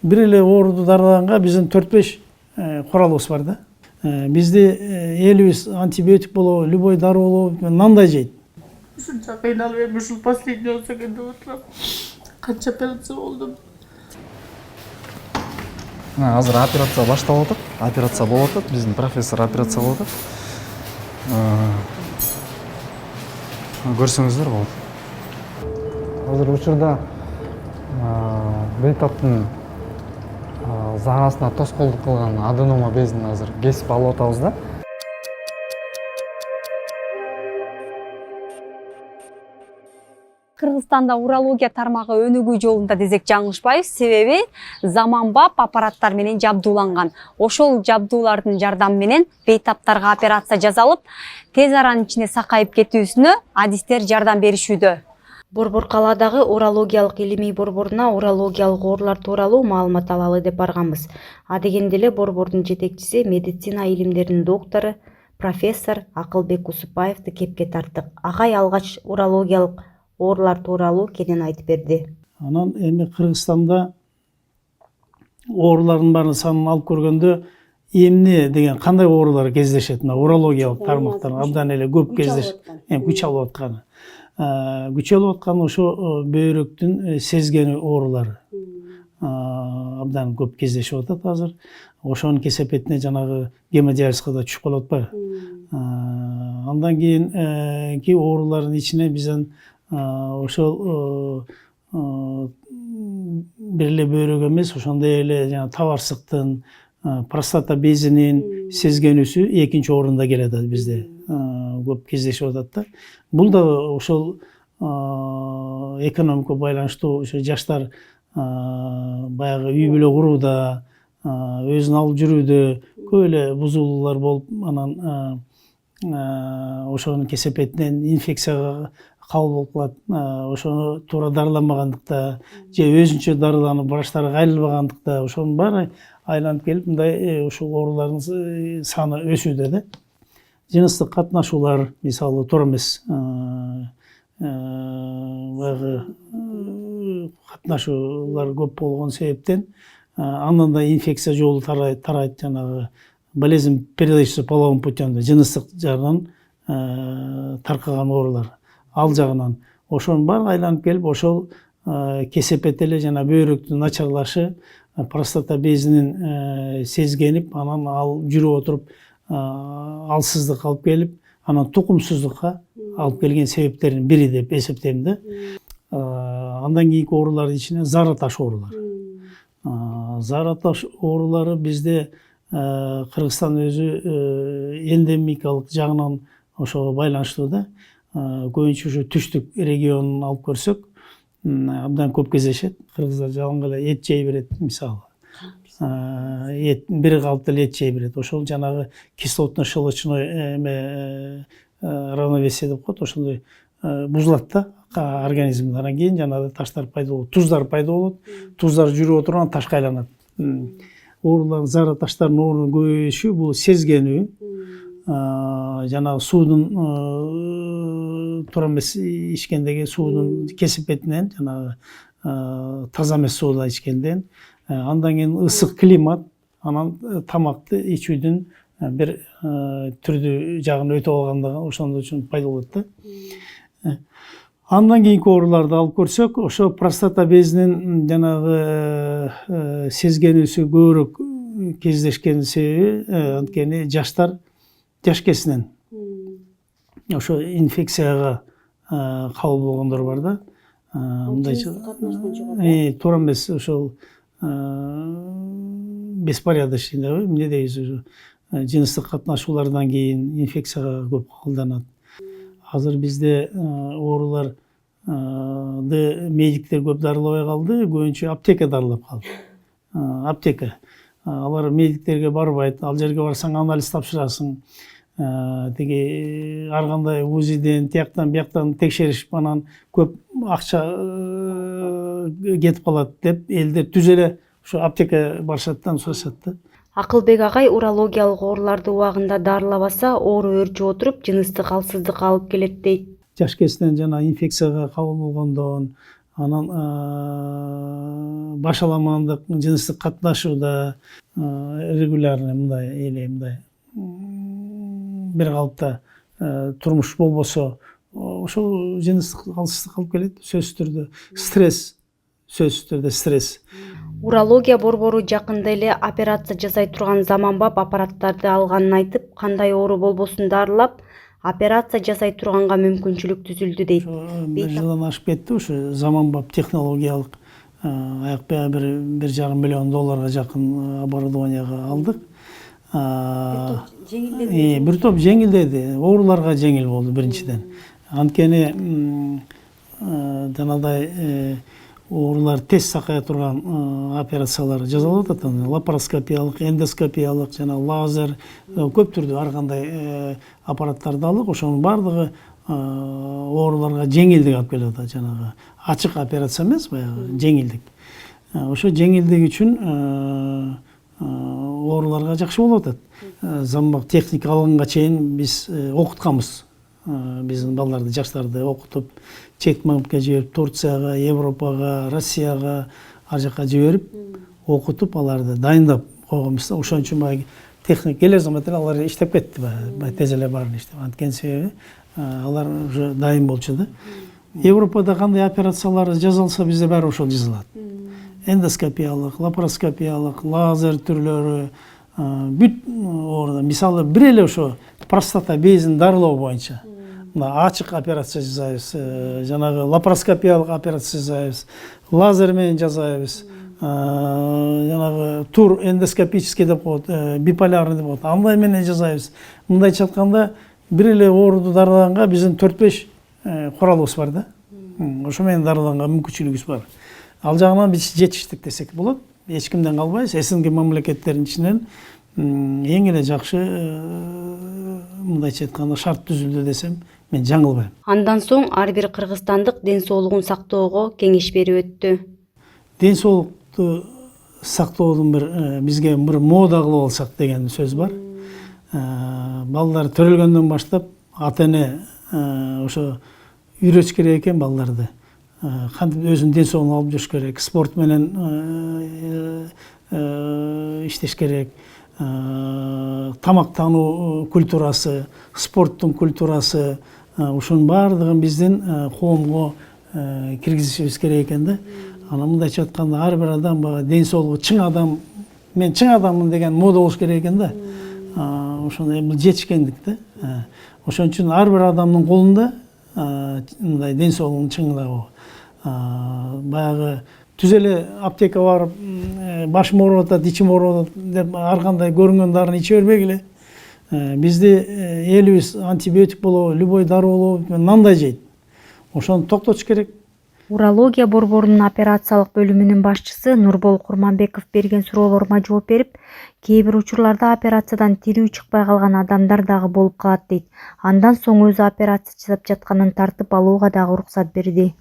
бир эле ооруду дарылаганга биздин 4-5 куралыбыз бар да. Бизде элибиз антибиотик болобу, любой дары болобу, мындай жейт. Ушунча кыйналып эми ушул последний болсо экен деп отурам. Канча операция болдум. Азыр операция башталып атат. Операция болуп атат. Биздин профессор операция кылып атат. Көрсөңүздөр болот. Азыр учурда бейтаптын зарасына тоскоолдук кылган аденома безин азыр кесип алып атабыз да. Кыргызстанда урология тармагы өнүгүү жолунда десек жаңылышпайбыз, себеби заманбап аппараттар менен жабдууланган. Ошол жабдуулардын жардамы менен бейтаптарга операция жасалып, тез аранын ичинде сакайып кетүүсүнө адистер жардам беришүүдө. Борбор калаадагы урологиялык илимий борборуна урологиялык оорулар тууралуу маалымат алалы деп барганбыз. Адегенде эле борбордун жетекчиси, медицина илимдеринин доктору, профессор Акылбек Усупбаевди кепке тарттык. Агай алгач урологиялык оорулар тууралуу кенен айтып берди. Анан эми Кыргызстанда оорулардын баарын санын алып көргөндө эмне деген кандай оорулар кездешет? Урологиялык тармактар абдан эле көп кездешет. Күч алып атканы. Күч алып атканы ошо бөйрөктүн сезгени оорулары. Абдан көп кездешип атат азыр. Ошонун кесепетине жанагы гемодиализге да түшүп калып атпайбы? Андан кийинки оорулардын ичине бизден ошол бир эле бөйрөк эмес, ошондой эле жана табарсыктын, простата безинин сезгенүүсү экинчи орунда келет бизде. Көп кездешип атат да. Бул да ошол экономикага байланыштуу, ошо жаштар баягы үй бүлө курууда, өзүн алып жүрүүдө көп эле бузулуулар болуп, анан ошонун кесепетинен инфекцияга кабыл болуп калат. Ошону туура дарыламагандыкта же өзүнчө дарыланып врачтарга кайрылбагандыкта ошонун баары айланып келип мындай ушул оорулардын саны өсүүдө да. Жыныстык катнашуулар мисалы туура эмес баягы катнашуулар көп болгон себептен андан да инфекция жолу тарайт, жанагы болезнь, передающийся половым путем, жыныстык жагынан таркаган оорулар. Ал жагынан ошонун баары айланып келип, ошол кесепет эле жана бөйрөктүн начарлашы, простата безинин сезгенип, анан ал жүрүп отуруп алсыздык алып келип, анан тукумсуздукка алып келген себептердин бири деп эсептейм да. Андан кийинки оорулардын ичине зараташ оорулар. Зараташ оорулары бизде Кыргызстан өзү эндемикалык жагынан ошого байланыштуу да. Көбүнчө ушу түштүк регионун алып көрсөк, абдан көп кездешет. Кыргыздар жалаң эле эт жей берет мисалы. Бир калыпта эле эт жей берет. Ошол жанагы кислотно-щелочной равновесие деп коет, ошондой бузулат да организмде. Анан кийин жанагы таштар пайда болот, туздар пайда болот. Туздар жүрүп отуруп анан ташка айланат. Оорулар, зараташтардын оорунун көбөйүшү бул сезгенүү, жанагы суудун туура эмес ичкендеги суудун кесепетинен, жанагы таза эмес сууда ичкенден, андан кийин ысык климат, анан тамакты ичүүдүн бир түрдүү жагын өтүп алгандыгы ошондой үчүн пайда болот да. Андан кийинки ооруларды алып көрсөк, ошо простата безинин жанагы сезгенүүсү көбүрөөк кездешкен себеби анткени жаштар жаш кезинен ошо инфекцияга кабыл болгондор бар да. Мындайча туура эмес ошол беспорядочный, эмне дейбиз, жыныстык катнашуулардан кийин инфекцияга көп кабылданат. Азыр бизде ооруларды медиктер көп дарылабай калды, көбүнчө аптека дарылап калды. Аптека. Алар медиктерге барбайт, ал жерге барсаң анализ тапшырасың. Теги ар кандай УЗИден, тияктан бияктан текшеришип, анан көп акча кетип калат деп элдер түз эле ошо аптека барышаттан сурашат да. Акылбек агай урологиялык ооруларды убагында дарылабаса, оору өрчүп отуруп, жыныстык алсыздык алып келет дейт. Жаш кезинен жана инфекцияга кабыл болгондон, Анан башаламандык, жыныстык катнашууда регулярный мындай бир калыпта турмуш болбосо ошол жыныстык алсыздык алып келет. Сөзсүз түрдө стресс. Урология борбору жакында эле операция жасай турган заманбап аппараттарды алганын айтып, кандай оору болбосун дарылап, операция жасай турганга мүмкүнчүлүк түзүлдү дейт. Бир жылдан ашып кетти ушу заманбап технологиялык аякпая $1,5 миллион жакын оборудованияга алдык. Бир топ жеңилдеди. Ооруларга жеңил болду биринчиден. Анткени жанагындай оорулар тез сакая турган операциялар жасалып атат. Лапароскопиялык, эндоскопиялык, жана лазер көп түрдүү ар кандай аппараттарды алдык. Ошонун баардыгы ооруларга жеңилдик алып келип атат. Жанагы ачык операция эмес, баягы жеңилдик. Ошо жеңилдик үчүн ооруларга жакшы болуп атат. Заманбап техника алганга чейин биз окутканбыз. Биздин балдарды, жаштарды окутуп, чет мамлекетке жиберип, Турцияга, Европага, Россияга, ар жакка жиберип, окутуп, аларды дайындап койгонбуз да. Ошон үчүн баягы техника келер заматта алар иштеп кетти, баягы тез эле баарын иштеп. Анткени себеби алар уже дайын болчу да. Европада кандай операциялар жасалса, бизде баары ошол жасалат. Эндоскопиялык, лапароскопиялык, лазер түрлөрү, бүт ооруда. Мисалы бир эле ошо простата безин дарылоо боюнча ачык операция жасайбыз, жанагы лапароскопиялык операция жасайбыз, лазер менен жасайбыз, жанагы тур эндоскопический деп коет, биполярный деп коет, андай менен жасайбыз. Мындайча айтканда бир эле ооруду дарылаганга биздин 4-5 куралыбыз бар да. Ошо менен дарылаганга мүмкүнчүлүгүбүз бар. Ал жагынан биз жетиштик десек болот. Эч кимден калбайбыз. СНГ мамлекеттеринин ичинен эң эле жакшы мындайча айтканда шарт түзүлдү десем мен жаңылбайм. Андан соң ар бир кыргызстандык ден соолугун сактоого кеңеш берип өттү. Ден соолукту сактоодун бизге бир мода кылып алсак деген сөз бар. Балдар төрөлгөндөн баштап ата-эне ошо үйрөтүш керек экен балдарды. Кантип өзүнүн ден соолугун алып жүрүш керек, спорт менен иштеш керек. Тамактануу культурасы, спорттун культурасы, ушунун баардыгын биздин коомго киргизишибиз керек экен да. Анан мындайча айтканда ар бир адам ден соолугу чың адам, мен чың адаммын деген мода болуш керек экен да. Ошондой бул жетишкендик да. Ошон үчүн ар бир адамдын колунда мындай ден соолугун чыңдагуу. Баягы түз эле аптека барып, башым ооруп атат, ичим ооруп атат деп ар кандай көрүнгөн дарыны иче бербегиле. Бизде элибиз антибиотик болобу, любой дары болобу, мындай жейт. Ошону токтотуш керек. Урология борборунун операциялык бөлүмүнүн башчысы Нурбол Курманбеков берген суроолорума жооп берип, кээ бир учурларда операциядан тирүү чыкпай калган адамдар дагы болуп калат дейт. Андан соң өзү операция жасап жатканын тартып алууга дагы уруксат берди.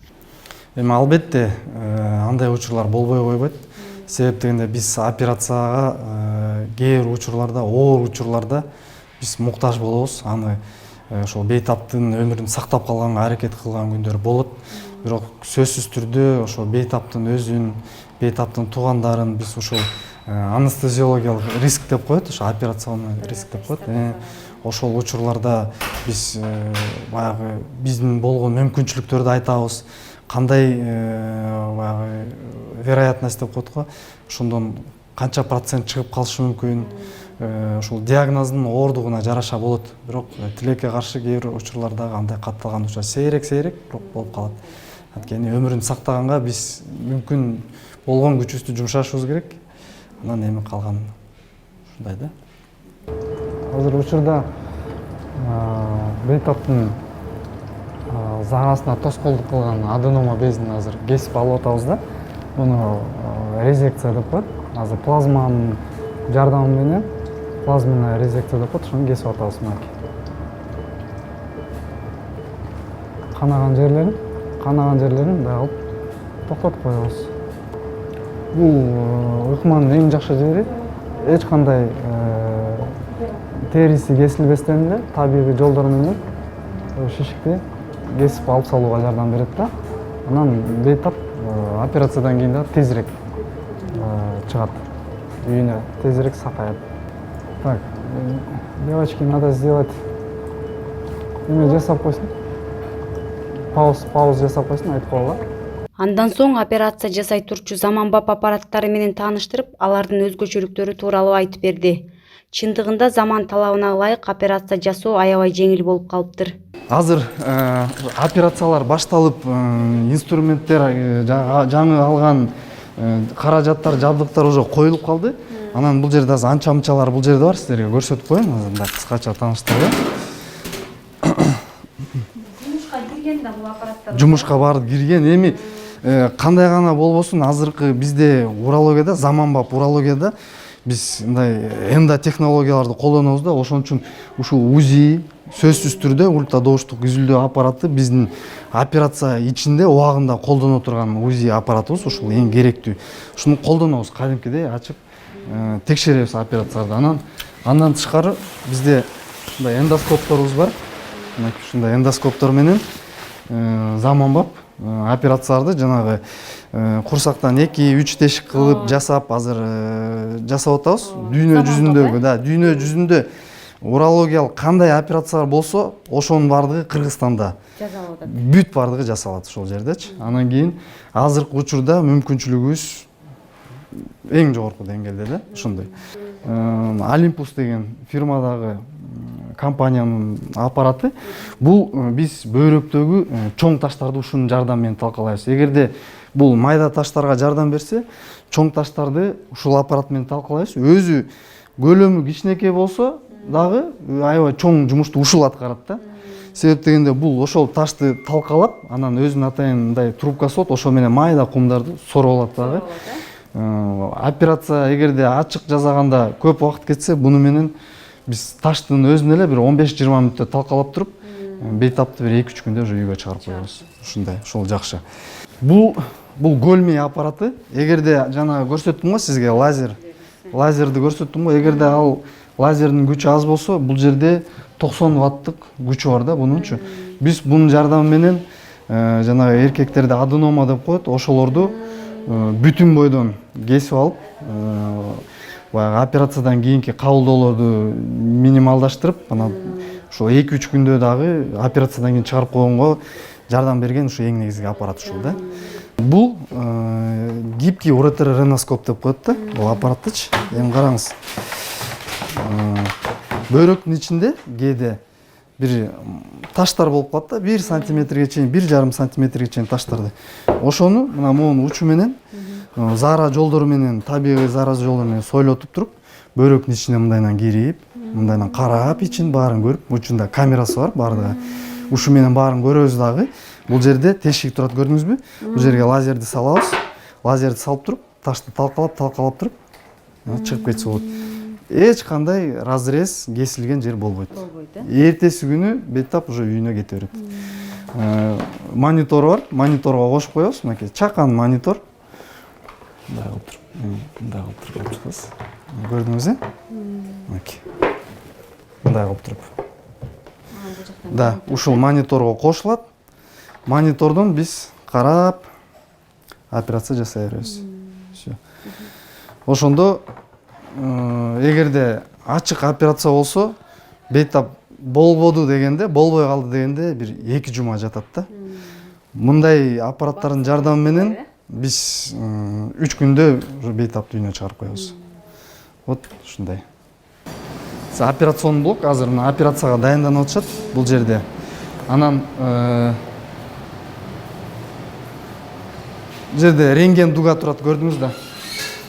Эми албетте андай учурлар болбой койбойт. Себеп дегенде биз операцияга кээ бир учурларда, оор учурларда биз муктаж болобуз. Аны ошол бейтаптын өмүрүн сактап калганга аракет кылган күндөр болот. Бирок сөзсүз түрдө ошол бейтаптын өзүн, бейтаптын туугандарын биз ошол анестезиологиялык риск деп коет, ошо операционный риск деп коет. Ошол учурларда биз баягы биздин болгон мүмкүнчүлүктөрдү айтабыз. Кандай баягы вероятность деп коет го, ошондон канча процент чыгып калышы мүмкүн. Ошол диагноздун оордугуна жараша болот. Бирок тилекке каршы кээ бир учурларда андай катталган учур сейрек бирок болуп калат. Анткени өмүрүн сактаганга биз мүмкүн болгон күчүбүздү жумшашыбыз керек. Анан эми калган ушундай да. Азыр учурда бейтаптын заарасына тоскоолдук кылган аденома безин азыр кесип алып атабыз да. Муну резекция деп коет. Азыр плазманын жардамы менен плазменная резекция деп коет, ошону кесип атабыз мынакей. Канаган жерлерин мындай кылып токтотуп коебуз. Бул ыкманын эң жакшы жери эч кандай териси кесилбестен эле табигый жолдор менен шишикти кесип алып салууга жардам берет да. Анан бейтап операциядан кейін да тезірек чыгат үйүнө, тезірек сакаят. Так, девочки, надо сделать эме жасап койсун. Пауз жасап койсун, айтып койгула. Андан соң операция жасай турчу заманбап аппараттары менен тааныштырып, алардын өзгөчөлүктөрү тууралуу айтып берди. Чындыгында заман талабына ылайык операция жасоо аябай жеңил болуп калыптыр. Азыр операциялар башталып, инструменттер, жаңы алган каражаттар, жабдыктар уже коюлуп калды. Анан бул жерде азыр анча-мынчалар бул жерде бар, сиздерге көрсөтүп коеюн, мындай кыскача тааныштырып. Жумушка кирген да бул аппараттар. Жумушка баары кирген. Эми кандай гана болбосун, азыркы бизде урологияда, заманбап урологияда биз мындай эндотехнологияларды колдонобуз да, ошон үчүн ушул УЗИ сөзсүз түрдө ультрадоуштук изилдөө аппараты биздин операция ичинде убагында колдоно турган УЗИ аппаратыбыз, ушул эң керектүү. Ушуну колдонобуз, кадимкидей ачып текшеребиз операцияларды. Андан тышкары бизде мындай эндоскопторубуз бар. Ушундай эндоскоптор менен заманбап операцияларды жанагы курсактан 2-3 тешик кылып жасап азыр жасап атабыз. Дүйнө жүзүндөгү, да, дүйнө жүзүндө урологиялык кандай операциялар болсо, ошонун бардыгы Кыргызстанда Жасалып атат. бүт бардыгы жасалат ошол жердечи. Анан кийин азыркы учурда мүмкүнчүлүгүбүз эң жогорку деңгээлде да, ошондой. Olympus деген фирмадагы компаниянын аппараты. Бул биз бөйрөктөгү чоң таштарды ушунун жардамы менен талкалайбыз. Эгерде бул майда таштарга жардам берсе, чоң таштарды ушул аппарат менен талкалайбыз. Өзү көлөмү кичинекей болсо дагы аябай чоң жумушту ушул аткарат да. Себеп дегенде бул ошол ташты талкалап, анан өзүнүн атайын мындай трубкасы болот, ошо менен майда кумдарды сороп алат дагы. Операция эгерде ачык жасаганда көп убакыт кетсе, буну менен биз таштын өзүн эле бир 15-20 мүнөттө талкалап туруп, бейтапты бир 2-3 күндө уже үйгө чыгарып коебуз. Ушундай, ошол жакшы. Бул гольми аппараты. Эгерде жана көрсөттүм го сизге лазерди көрсөттүм го. Эгерде ал лазердин күчү аз болсо, бул жерде 90 ваттык күчү бар да бунунчу. Биз бунун жардамы менен жанагы эркектерде аденома деп коет, ошолорду бүтүн бойдон кесип алып, операциядан кийинки кабылдоолорду минималдаштырып, анан ошо 2-3 күндө дагы операциядан кийин чыгарып койгонго жардам берген ушу эң негизги аппарат ушул да. Бул гибкий уретерориноскоп деп коет да, бул аппараттычы. Эми караңыз. Бөйрөктүн ичинде кээде бир таштар болуп калат да, 1 сантиметрге чейин, 1,5 сантиметрге чейин таштарды. Ошону мына могу учу менен, заара жолдору менен, табигый заара жолдору менен сойлотуп туруп, бөйрөктүн ичине мындайдан кирип, мындайдан карап, ичин баарын көрүп, учунда камерасы бар баардыгы. Ушу менен баарын көрөбүз дагы. Бул жерде тешик турат, көрдүңүзбү? Бул жерге лазерди салабыз. Лазерди салып туруп, ташты талкалап туруп, чыгып кетсе болот. Эч кандай разрез, кесилген жер болбойт. Эртеси күнү бейтап уже үйүнө кете берет. Монитор бар, мониторго кошуп коебуз. Мынакей чакан монитор. Мындай кылып туруп, көрдүңүз э? Мынакей. Мындай кылып туруп. Да, ушул мониторго кошулат. Монитордон биз карап операция жасай беребиз. Всё. Ошондо эгерде ачык операция болсо, бейтап болбоду дегенде, болбой калды дегенде бир 2 жума жатат да. Мындай аппараттардын жардамы менен биз 3 күндө бейтап үйүнө чыгарып коебуз. Вот ушундай. Операцион блок азыр мына операцияга даянданып атышат бул жерде. Анан жерде рентген дуга турат, көрдүңүз да.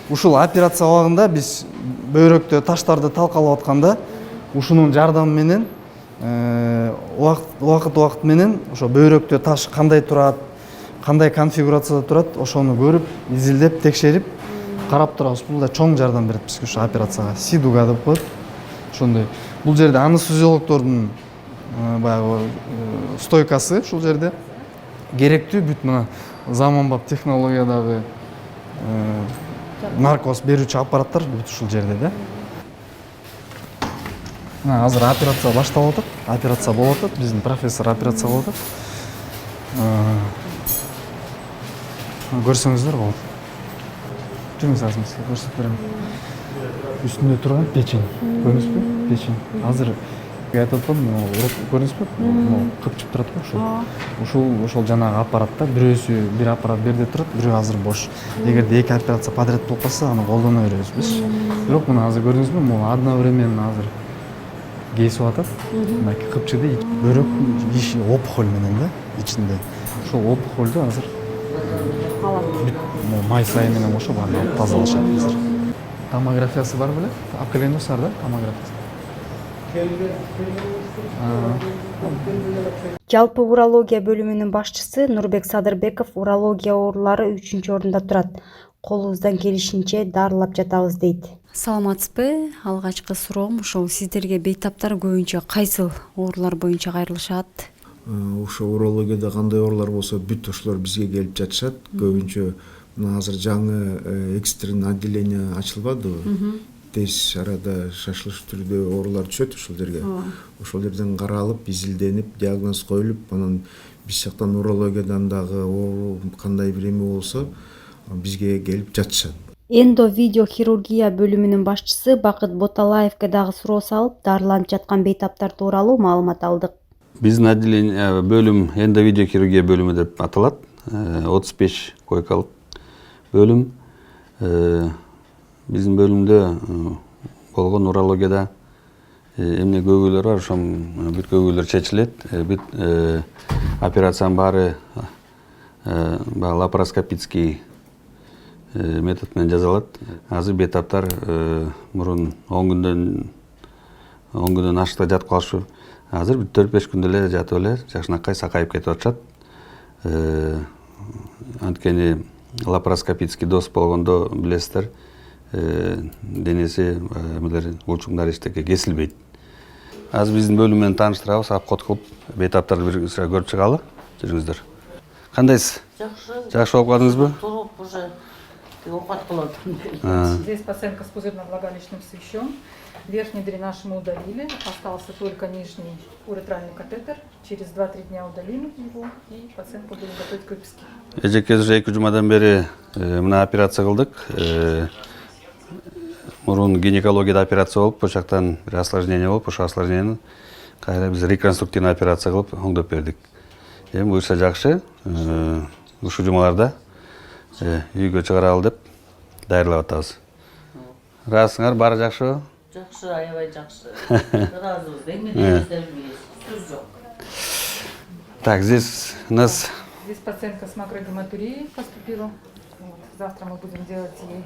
Ушул операция убагында биз бөйрөктө таштарды талкалап атканда, ушунун жардамы менен убакыт менен ошо бөйрөктө таш кандай турат, кандай конфигурацияда турат, ошону көрүп, изилдеп, текшерип, карап турабыз. Бул да чоң жардам берет бизге ушул операцияга. Сидуга деп коет. Ошондой. Бул жерде анестезиологдордун баягы стойкасы ушул жерде керектүү бүт мына заманбап технологиядагы наркоз берүүчү аппараттар бүт ушул жерде да. Мына азыр операция башталып атат. Операция болуп атат. Биздин профессор операция кылып атат. көрсөңүздөр болот. Жүрүңүз азыр сизге көрсөтүп берем. Үстүндө турган печень. Көрдүңүзбү? Печень. Азыр айтып атпадым, көрдүңүзбү? Кыпчып турат го ошол жанагы аппаратта бир аппарат берде турат, бирөө азыр бош. Эгерде эки операция подряд болуп калса, аны колдоно беребиз биз. Бирок мына азыр көрдүңүзбү? Могу одновременно азыр кесип атат. Мына кыпчыды бөрөк опухоль менен да ичинде. Ошол опухольду азыр май сайы менен кошуп аны тазалашат азыр. Томографиясы бар беле? Алып келгендер да, томографиясы. Жалпы урология бөлүмүнүн башчысы Нурбек Садырбеков урология оорулары 3-орунда турат. Колубуздан келишинче дарылап жатабыз дейт. Саламатсызбы? Алгачкы суроом ушул сиздерге бейтаптар көбүнчө кайсыл оорулар боюнча кайрылышат? Ошо урологияда кандай оорулар болсо бүт ошолор бизге келип жатышат. Көбүнчө мына азыр жаңы экстренный отделение ачылбадыбы? Тез арада шашылыш түрдө оорулар түшөт ошол жерге. Ошол жерден каралып, изилденип, диагноз коюлуп, анан биз жактан урологиядан дагы оору кандай бир эме болсо бизге келип жатышат. Эндо видеохирургия бөлүмүнүн башчысы Бакыт Боталаевге дагы суроо салып, дарыланып жаткан бейтаптар тууралуу маалымат алдык. Биздин отделение бөлүм эндовидеохирургия бөлүмү деп аталат. 35 койкалык бөлүм. Биздин бөлүмдө болгон урологияда эмне көйгөйлөр бар, ошол бүт көйгөйлөр чечилет. Бүт операциянын баары лапароскопический метод менен жасалат. Азыр бейтаптар мурун 10 күндөн ашыкта жатып калышы. Азыр 4-5 күндө эле жатып эле жакшынакай сакайып кетип атышат. Анткени лапароскопический доз болгондо билесиздер, денеси улчуңдары эчтеке кесилбейт. Азыр биздин бөлүм менен тааныштырабыз, обход кылып, бейтаптарды бир сыра көрүп чыгалы. Жүрүңүздөр. Кандайсыз? Жакшы болуп калдыңызбы? Туруп уже оокат кылып. Здесь пациентка с пузырно-влагалищным свищом. Верхний дренаж мы удалили, остался только нижний уретральный катетер. Через 2-3 дня удалим его, и пациентку будем готовить к выписке. Эжеке уже 2 жумадан бери мына операция кылдык. Мурун гинекологияда операция болуп, ошол жактан бир осложнение болуп, ошол осложнениени кайра биз реконструктивный операция кылып оңдоп бердик. Эми буюрса жакшы, ушул жумаларда үйгө чыгаралы деп даярдап атабыз. Ыраазысыңар, баары жакшыбы? Жакшы, аябай жакшы. Ыраазыбыз. Эмнедебиздер сөз жок. Так, здесь у нас... Здесь пациентка с макрогематурией поступила. Вот. Завтра мы будем делать ей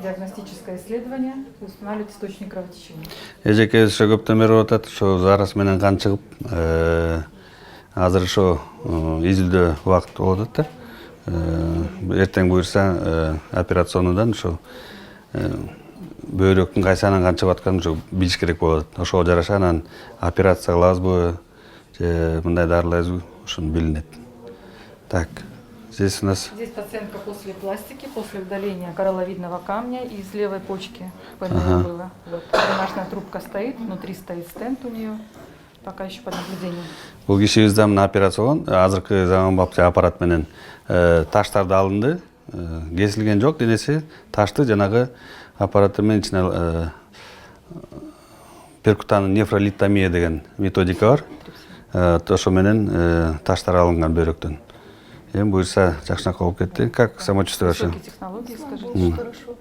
диагностическое исследование и устанавливать источник кровотечения. Эжеке ошо көптөн бери атат, ошо зарас менен кан чыгып, азыр ошо изилдөө убакыт болуп атат да. Эртең буюрса операционныйдан ошо бөйрөктүн кайсынан кан чыгып атканын ошо билиш керек болот. Ошого жараша анан операция кылабызбы, же мындай дарылайбызбы, ошону билинет. Так, здесь у нас... Здесь пациентка после пластики, после удаления коралловидного камня из левой почки было. Вот. Дренажная трубка стоит, внутри стоит стенд у нее. Пока еще под наблюдением. Бул кишибизде мына операция болгон, азыркы заманбап аппарат менен таштарды алынды, кесилген жок денеси, ташты жанагы аппараты менен ичине перкутанный нефролитомия деген методика бар. Ошо менен таштар алынган бөйрөктөн. Эми буюрса жакшынакай болуп кетти. Как самочувствие ваше? Высокие технологии, скажите. Хорошо.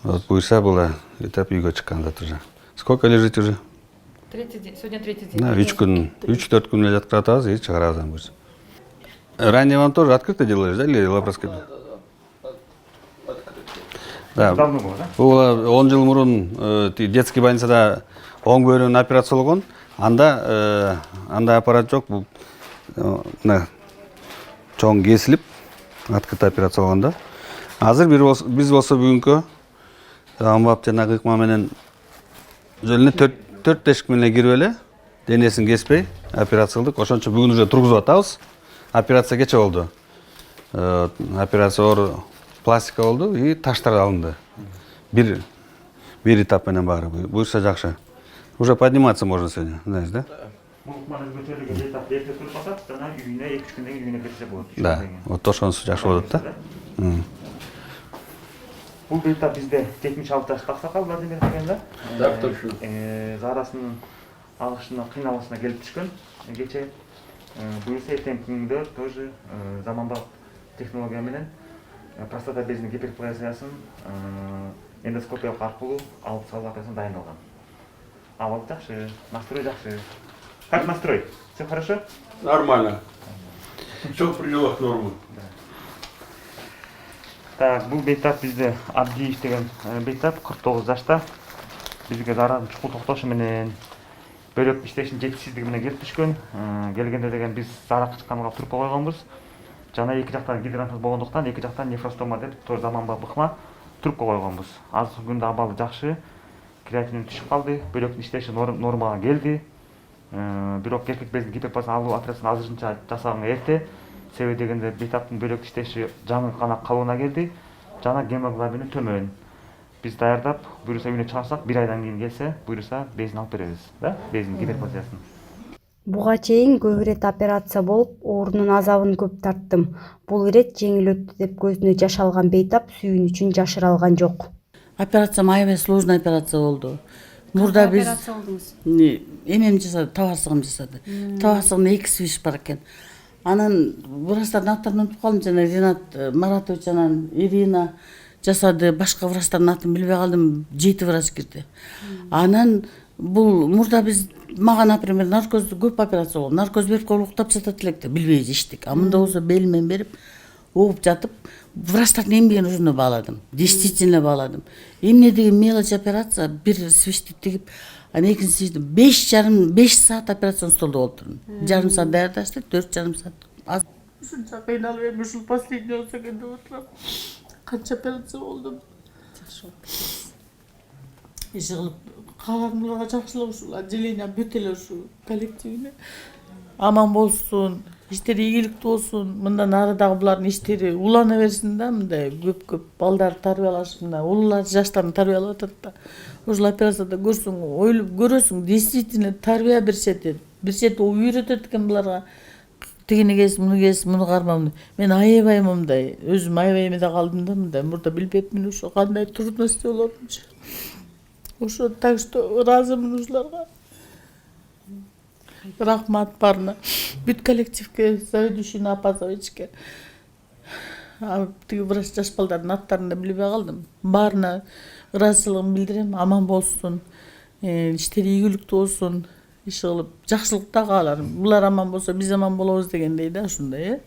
Вот буюрса было этап үйгө чыкканда уже. Сколько лежите уже? Третий день. Сегодня 3-й день. Да, 3-4 күн эле жаткыратабыз и чыгарабыз буюрса. Ранее вам тоже открыто делали, да, или лапароскопия? Да. Давно было, да? Бул 10 жыл мурун детский больницада оң бөйрөнүн операция болгон. Анда аппарат жок. Бул мына чоң кесилип, открыто операция болгондо. Азыр биз болсо бүгүнкү амбап жана ыкма менен жөлүнө 4 тешик менен кирип эле, денесин кеспей операция кылдык. Ошончо бүгүн уже тургузуп атабыз. Операция кече болду. Операция пластика болду и таштар алынды. Бир этап менен баары. Буюрса жакшы. Уже подниматься можно сегодня, знаешь, да? Булук маныз көтөрүлгөн бейтап эрте туруп атат, жана үйүнө 2-3 күндөн кийин үйүнө кетсе болот. Да, вот ошонусу жакшы болот да. Бул бейтап бизде 76 жаштагы аксакал Владимир деген да. Так, точно. Зарасын алышына, кыйналышына келип түшкөн. Кече буюрса эртең күндө тоже заманбап технология менен простата безинин гиперплазиясын эндоскопиялык аркылуу алып салуу операциясына дайындалган. Абал жакшы, настрой жакшы. Как настрой? Все хорошо? Нормально. Все в пределах нормы. Так, бул бейтап бизде Абдиев деген бейтап 49 жашта. Бизге зараздын чукул токтошу менен бөлөк иштештин жетишсиздиги менен келип түшкөн. Келгенде деген биз зара чыкканга труппа койгонбуз. Жана эки жактан гидрантыз болгондуктан эки жактан нефростома деп тоже заманбап ыкма труппа койгонбуз. Азыркы күндө абалы жакшы. Креатинин түшүп калды, бөлөктүн иштеши нормага келди. Бирок эркек бездин гиперплазия алуу операциясын азырынча жасаганга эрте. Себеби дегенде бейтаптын бөлөк иштеши жаңы гана калыбына келди, жана гемоглобини төмөн. Биз даярдап, буюрса үйүнө чыгарсак, 1 айдан кийин келсе, буюрса безин алып беребиз, да? Безин гиперплазиясын. Буга чейин көп ирет операция болуп, оорунун азабын көп тарттым. Бул ирет жеңил өттү деп көзүнө жаш алган бейтап сүйүнүчүн жашыра алган жок. Операция аябай сложный операция болду. Мурда биз эмем жасады, табасыгым жасады. Табасыгында 2 свиш бар экен. Анан врачтардын аттарын унутуп калдым, жана Ренат Маратович анан Ирина жасады, башка врачтардын атын билбей калдым, 7 врач кирди. Анан бул мурда биз мага, например, наркоз көп операция болду. Наркоз берип коюп уктап жатат электе, билбей иштик. А мында болсо белимен берип, угуп жатып, врачтардын эмгегин ошондо бааладым. Действительно бааладым. Эмне деген мелочь операция, бир свичти тигип, анан экинчиси 5 саат операцион столдо олтурдум. Жарым саат даярдаштык, 4,5 саат. Ушунча кыйналып эми ушул последний болсо экен деп отурам. Канча операция болдум. Жакшы болуп кетесиз. Иши кылып каалаганга жакшылык ушул отделение бүт эле ушул коллективине аман болсун, иштери ийгиликтүү болсун. Мындан ары дагы булардын иштери улана берсин да, мындай көп балдар тарбиялашып, мына улуулар жаштарын тарбиялап атат да. Ушул операцияда көрсөң, ойлоп көрөсүң, действительно тарбия беришет. Беришет үйрөтөт экен буларга. Тигини кес, муну карма. Мен аябай мындай, өзүм аябай эмеде калдым да, мындай мурда билбепмин ошо кандай трудности болорунчу. Ошо так что ыраазымын ушуларга. Рахмат барына. Бүт коллективге, заведующий Апазовичке. Тиги врач жаш балдардын аттарын да билбей калдым. Баарына ыраазычылыгымды билдирем, аман болсун, иштери ийгиликтүү болсун, иш кылып жакшылык да кааларым. Булар аман болсо биз аман болобуз дегендей да, ушундай,